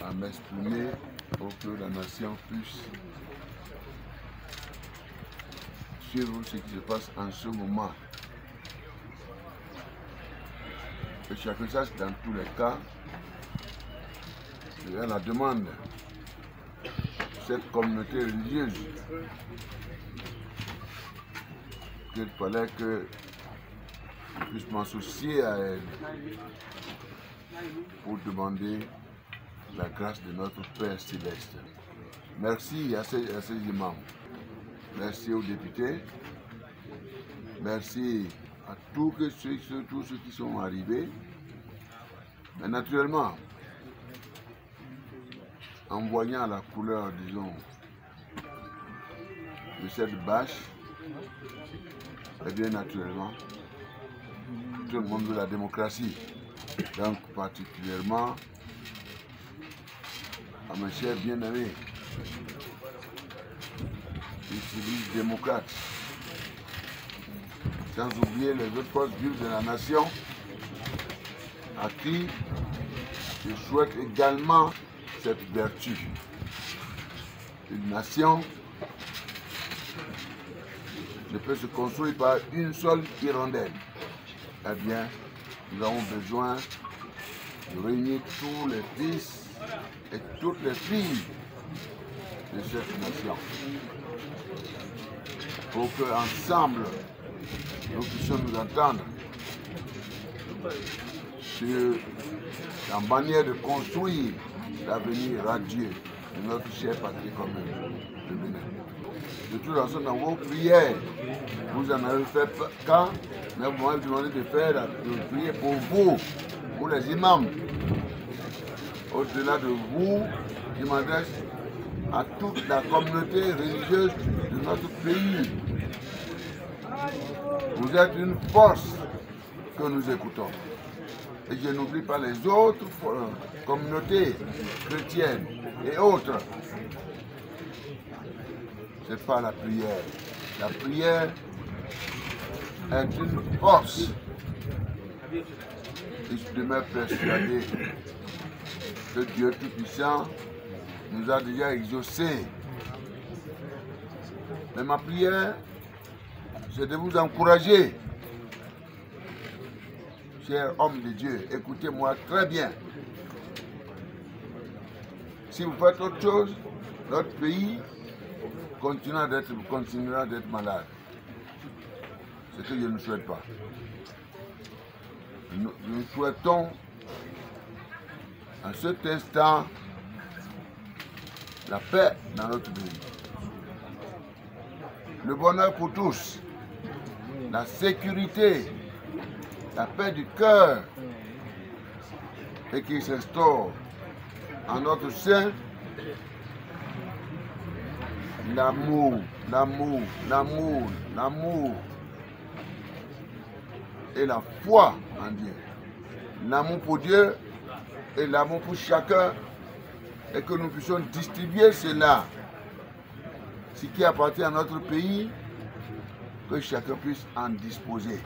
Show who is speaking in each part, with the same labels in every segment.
Speaker 1: à m'exprimer pour que la nation puisse suivre ce qui se passe en ce moment. Que chacun sache dans tous les cas, il y a la demande de cette communauté religieuse qu'il fallait que je puisse m'associer à elle pour demander la grâce de notre Père Céleste. Merci à ces imams. Merci aux députés. Merci à tous ceux qui sont arrivés. Mais naturellement, en voyant la couleur, disons, de cette bâche, et bien naturellement, tout le monde veut la démocratie. Donc particulièrement à mes chers bien-aimés, ils se disent démocrates, sans oublier les autres forces vives de la nation, à qui je souhaite également cette vertu. Une nation ne peut se construire par une seule hirondelle. Eh bien, nous avons besoin de réunir tous les fils et toutes les filles de cette nation pour qu'ensemble nous puissions nous entendre sur la manière de construire l'avenir radieux de notre chère patrie commune de Bénin. De toute façon, dans vos prières, vous en avez fait quand, mais vous m'avez demandé de prier pour vous, pour les imams. Au-delà de vous, je m'adresse à toute la communauté religieuse de notre pays. Vous êtes une force que nous écoutons. Et je n'oublie pas les autres communautés chrétiennes et autres. Ce n'est pas la prière. La prière est une force. Et je demeure persuadé que Dieu Tout-Puissant nous a déjà exaucés. Mais ma prière, c'est de vous encourager. Chers hommes de Dieu, écoutez-moi très bien. Si vous faites autre chose, notre pays continuera d'être malade. C'est ce que je ne souhaite pas. Nous souhaitons à cet instant la paix dans notre pays. Le bonheur pour tous, la sécurité, la paix du cœur et qui s'instaure en notre sein, l'amour, l'amour, l'amour, l'amour et la foi en Dieu. L'amour pour Dieu et l'amour pour chacun et que nous puissions distribuer cela, ce qui appartient à notre pays, que chacun puisse en disposer.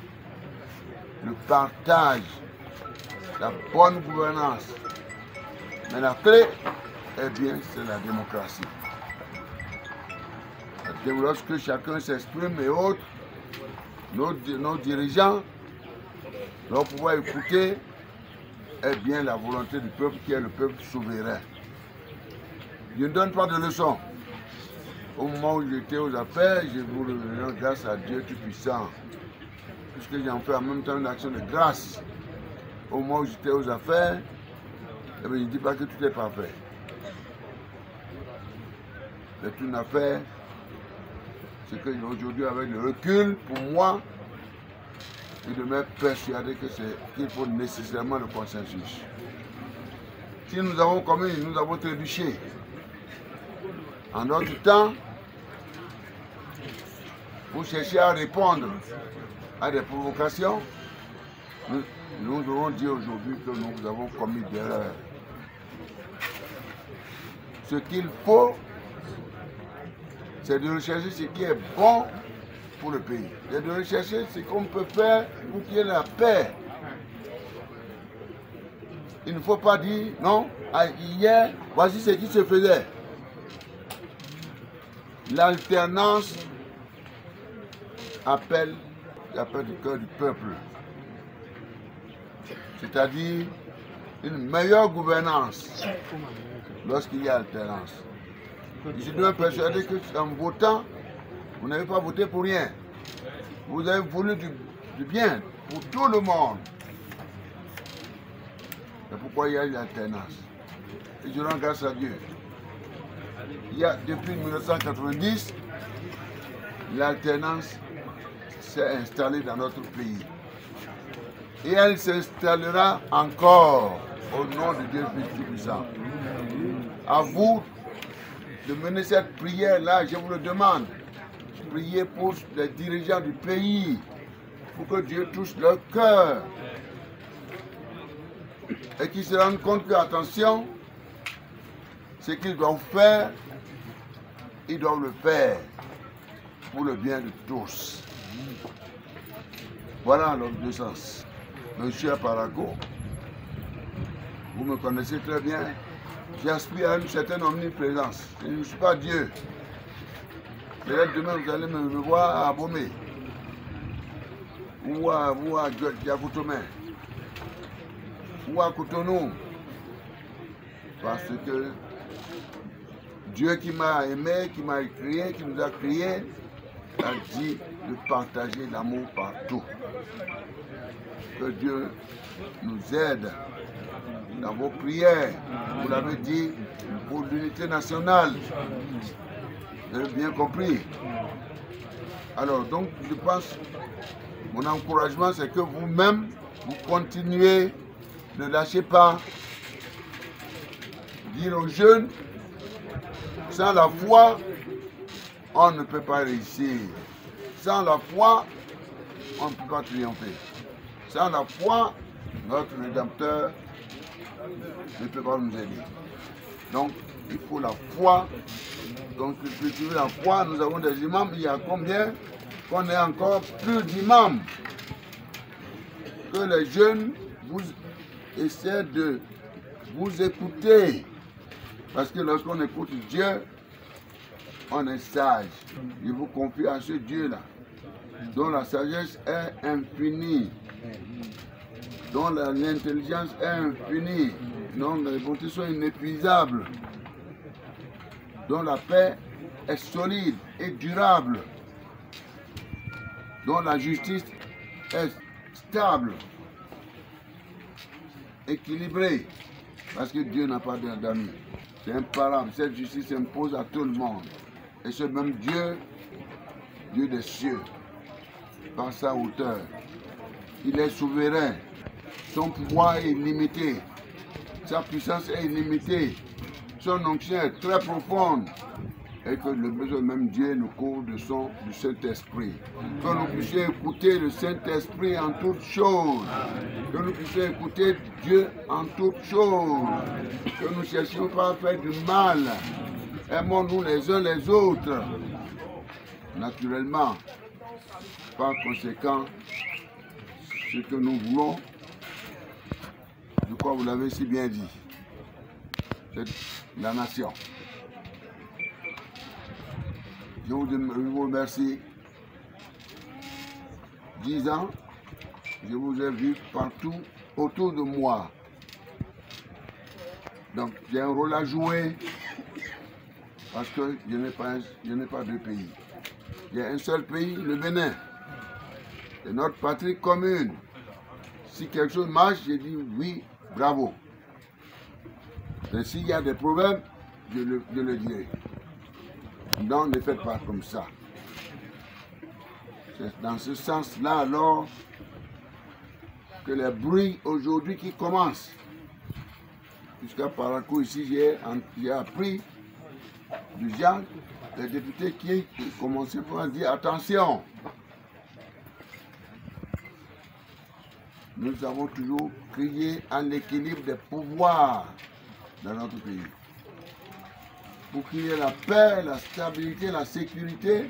Speaker 1: Le partage, la bonne gouvernance. Mais la clé, eh bien, c'est la démocratie. Lorsque chacun s'exprime et autres, nos dirigeants doivent pouvoir écouter, eh bien, la volonté du peuple qui est le peuple souverain. Je ne donne pas de leçons. Au moment où j'étais aux affaires, je vous le rends grâce à Dieu Tout-Puissant. Puisque j'en fais en même temps une action de grâce. Au moment où j'étais aux affaires, eh bien, je ne dis pas que tout est parfait. C'est une affaire, c'est que aujourd'hui, avec le recul, pour moi, je demeure persuadé qu'il faut nécessairement le consensus. Si nous avons commis, nous avons trébuché. En notre temps, pour chercher à répondre à des provocations, nous devons dire aujourd'hui que nous avons commis des erreurs. Ce qu'il faut, c'est de rechercher ce qui est bon pour le pays. C'est de rechercher ce qu'on peut faire pour qu'il y ait la paix. Il ne faut pas dire, non, hier, voici ce qui se faisait. L'alternance appelle du cœur du peuple. C'est-à-dire une meilleure gouvernance lorsqu'il y a alternance. Je dois me persuader que en votant, vous n'avez pas voté pour rien. Vous avez voulu du bien pour tout le monde. C'est pourquoi il y a une alternance. Et je rends grâce à Dieu. Il y a, depuis 1990, l'alternance s'est installée dans notre pays. Et elle s'installera encore au nom de Dieu Tout-Puissant. À vous de mener cette prière-là, je vous le demande. Priez pour les dirigeants du pays, pour que Dieu touche leur cœur. Et qu'ils se rendent compte que, attention, ce qu'ils doivent faire, ils doivent le faire pour le bien de tous. Voilà l'homme de sens. Monsieur Parago, vous me connaissez très bien. J'aspire à une certaine omniprésence. Je ne suis pas Dieu. Peut-être demain vous allez me voir à Bomé ou à Diakoutomé ou à Cotonou. Parce que Dieu qui m'a aimé, qui m'a créé, qui nous a créés, a dit de partager l'amour partout. Que Dieu nous aide dans vos prières. Vous l'avez dit, pour l'unité nationale. Vous avez bien compris. Alors, donc, je pense, mon encouragement, c'est que vous-même, vous continuez, ne lâchez pas. Dire aux jeunes, sans la foi, on ne peut pas réussir. Sans la foi, on ne peut pas triompher. Sans la foi, notre Rédempteur ne peut pas nous aider. Donc, il faut la foi. Donc, pour cultiver la foi, nous avons des imams. Il y a combien qu'on ait encore plus d'imams? Que les jeunes vous essaient de vous écouter. Parce que lorsqu'on écoute Dieu, on est sage. Je vous confie à ce Dieu-là, dont la sagesse est infinie, dont l'intelligence est infinie, dont les bontés sont inépuisables, dont la paix est solide et durable, dont la justice est stable, équilibrée, parce que Dieu n'a pas d'amis. C'est imparable. Cette justice s'impose à tout le monde. Et ce même Dieu, Dieu des cieux, par sa hauteur, il est souverain. Son pouvoir est illimité. Sa puissance est illimitée. Son onction est très profonde. Et que le besoin même Dieu nous couvre du Saint-Esprit. Que nous puissions écouter le Saint-Esprit en toutes choses. Que nous puissions écouter Dieu en toutes choses. Que nous ne cherchions pas à faire du mal. Aimons-nous les uns les autres. Naturellement, par conséquent, ce que nous voulons, je crois que vous l'avez si bien dit, c'est la nation. Je vous remercie. 10 ans, je vous ai vu partout autour de moi. Donc j'ai un rôle à jouer parce que je n'ai pas deux pays. Il y a un seul pays, le Bénin. C'est notre patrie commune. Si quelque chose marche, je dis oui, bravo. Et s'il y a des problèmes, je le dirai. Non, ne faites pas comme ça. C'est dans ce sens-là alors que les bruits aujourd'hui qui commencent. Jusqu'à Parakou ici, j'ai appris déjà les députés qui commençaient à dire attention. Nous avons toujours crié à l'équilibre des pouvoirs dans notre pays. Pour qu'il y ait la paix, la stabilité, la sécurité,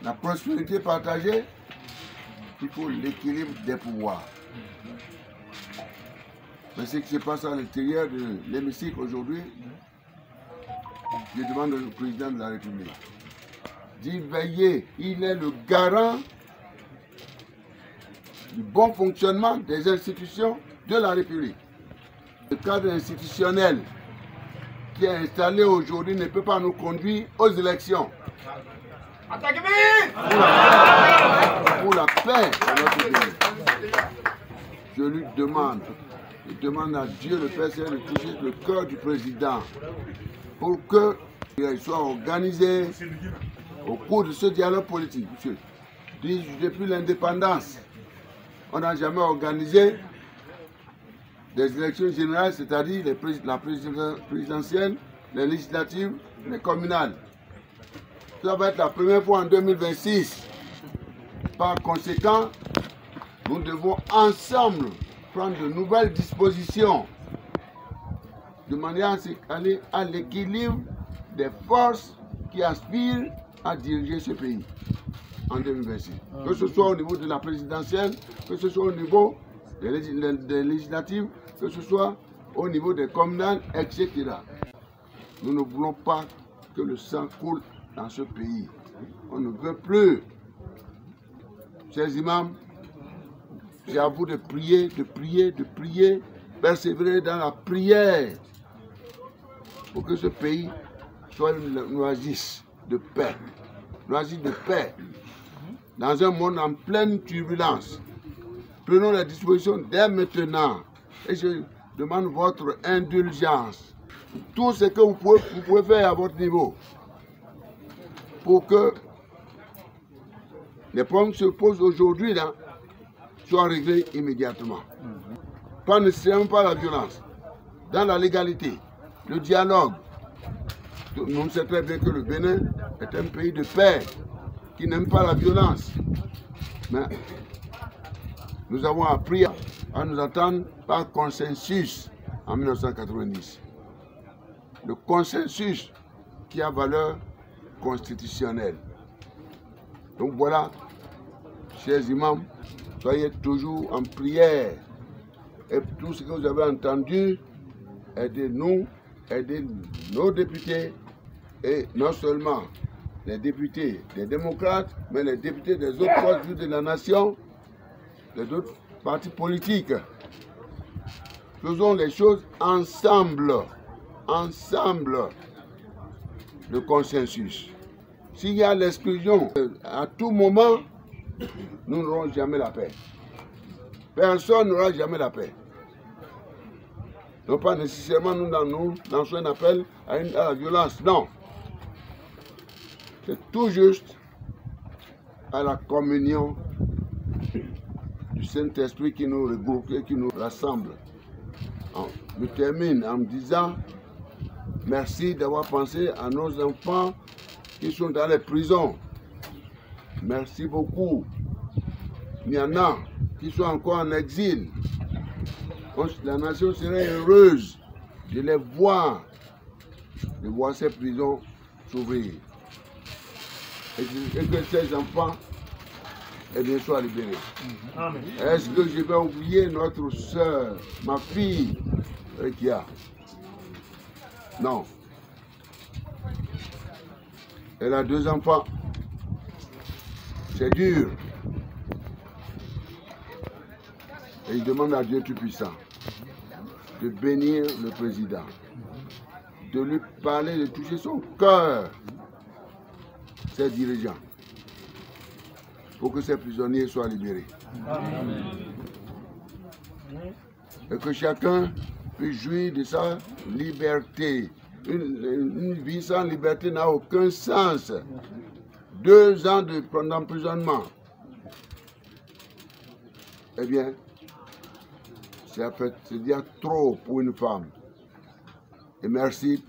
Speaker 1: la prospérité partagée, il faut l'équilibre des pouvoirs. Mais ce qui se passe à l'intérieur de l'hémicycle aujourd'hui, je demande au président de la République d'y veiller. Il est le garant du bon fonctionnement des institutions de la République. Le cadre institutionnel qui est installé aujourd'hui ne peut pas nous conduire aux élections. Pour la paix de notre pays, je lui demande, à Dieu le Père de toucher le cœur du président pour qu'il soit organisé au cours de ce dialogue politique. Depuis l'indépendance, on n'a jamais organisé des élections générales, c'est-à-dire la présidentielle, les législatives, les communales. Ça va être la première fois en 2026. Par conséquent, nous devons ensemble prendre de nouvelles dispositions de manière à aller à l'équilibre des forces qui aspirent à diriger ce pays en 2026. Que ce soit au niveau de la présidentielle, que ce soit au niveau des législatives, que ce soit au niveau des communales, etc. Nous ne voulons pas que le sang coule dans ce pays. On ne veut plus. Chers imams, j'ai à vous de prier, persévérer dans la prière pour que ce pays soit une oasis de paix. L'oasis de paix dans un monde en pleine turbulence. Prenons les dispositions dès maintenant et je demande votre indulgence. Tout ce que vous pouvez faire à votre niveau pour que les problèmes qui se posent aujourd'hui soient réglés immédiatement. Pas nécessairement par la violence, dans la légalité, le dialogue. On sait très bien que le Bénin est un pays de paix qui n'aime pas la violence. Mais nous avons appris à nous entendre par consensus en 1990. Le consensus qui a valeur constitutionnelle. Donc voilà, chers imams, soyez toujours en prière. Et tout ce que vous avez entendu, aidez-nous, aidez nos députés, et non seulement les députés des démocrates, mais les députés des autres forces de la nation, des autres partis politiques. Faisons les choses ensemble, le consensus. S'il y a l'exclusion, à tout moment, nous n'aurons jamais la paix. Personne n'aura jamais la paix. Non pas nécessairement nous lançons un appel à la violence, non. C'est tout juste à la communion du Saint-Esprit qui nous regroupe et qui nous rassemble. Je termine en me disant merci d'avoir pensé à nos enfants qui sont dans les prisons. Merci beaucoup. Il y en a qui sont encore en exil. La nation serait heureuse de les voir, ces prisons s'ouvrir. Et que ces enfants soient libérés. Est-ce que je vais oublier notre soeur, ma fille, Rekia? Non. Elle a 2 enfants. C'est dur. Et il demande à Dieu Tout-Puissant de bénir le président, de lui parler, de toucher son cœur, ses dirigeants, pour que ces prisonniers soient libérés. Amen. Et que chacun puisse jouir de sa liberté. Une vie sans liberté n'a aucun sens. 2 ans d'emprisonnement. Eh bien, c'est dire trop pour une femme. Et merci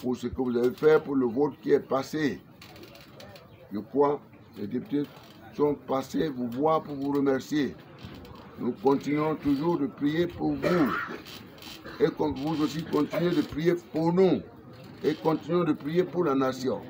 Speaker 1: pour ce que vous avez fait pour le vote qui est passé. Je crois que les députés sont passés vous voir pour vous remercier. Nous continuons toujours de prier pour vous. Et comme vous aussi continuez de prier pour nous. Et continuons de prier pour la nation.